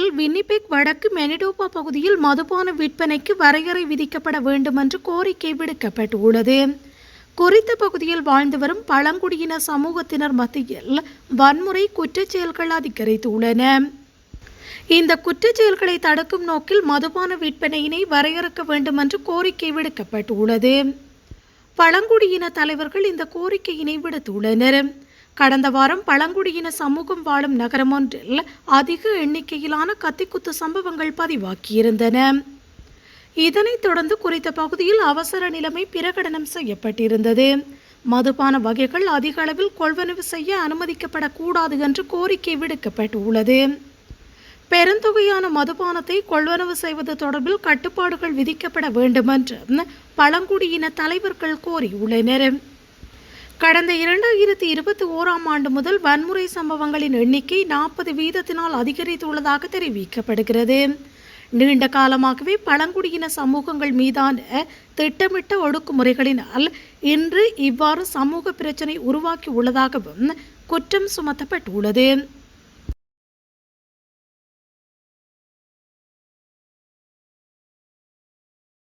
பகுதியில் வின்னிபெக் வடக்கு மெனிடோபா பகுதியில் மதுபான விற்பனைக்கு வரையறை விதிக்கப்பட வேண்டும் என்று கோரிக்கை விடுக்கப்பட்டுள்ளது. குறித்த பகுதியில் வாழ்ந்து வரும் பழங்குடியின சமூகத்தினர் மத்தியில் வன்முறை குற்றச்செயல்கள் அதிகரித்துள்ளன. இந்த குற்றச்செயல்களை தடுக்கும் நோக்கில் மதுபான விற்பனையினை வரையறுக்க வேண்டும் என்று கோரிக்கை விடுக்கப்பட்டுள்ளது. பழங்குடியின தலைவர்கள் இந்த கோரிக்கையினை விடுத்துள்ளனர். கடந்த வாரம் பழங்குடியின சமூகம் வாழும் நகரம் ஒன்றில் அதிக எண்ணிக்கையிலான கத்திக்குத்து சம்பவங்கள் பதிவாகியிருந்தன. இதனைத் தொடர்ந்து குறித்த பகுதியில் அவசர நிலைமை பிரகடனம் செய்யப்பட்டிருந்தது. மதுபான வகைகள் அதிக அளவில் கொள்வனவு செய்ய அனுமதிக்கப்படக்கூடாது என்று கோரிக்கை விடுக்கப்பட்டுள்ளது. பெருந்தொகையான மதுபானத்தை கொள்வனவு செய்வது தொடர்பில் கட்டுப்பாடுகள் விதிக்கப்பட வேண்டும் என்று பழங்குடியின தலைவர்கள் கோரியுள்ளனர். கடந்த 2021ஆம் ஆண்டு முதல் வன்முறை சம்பவங்களின் எண்ணிக்கை 40% அதிகரித்துள்ளதாக தெரிவிக்கப்படுகிறது. நீண்ட காலமாகவே பழங்குடியின சமூகங்கள் மீதான திட்டமிட்ட ஒடுக்குமுறைகளினால் இன்று இவ்வாறு சமூக பிரச்சினை உருவாக்கி உள்ளதாகவும் குற்றம் சுமத்தப்பட்டுள்ளது.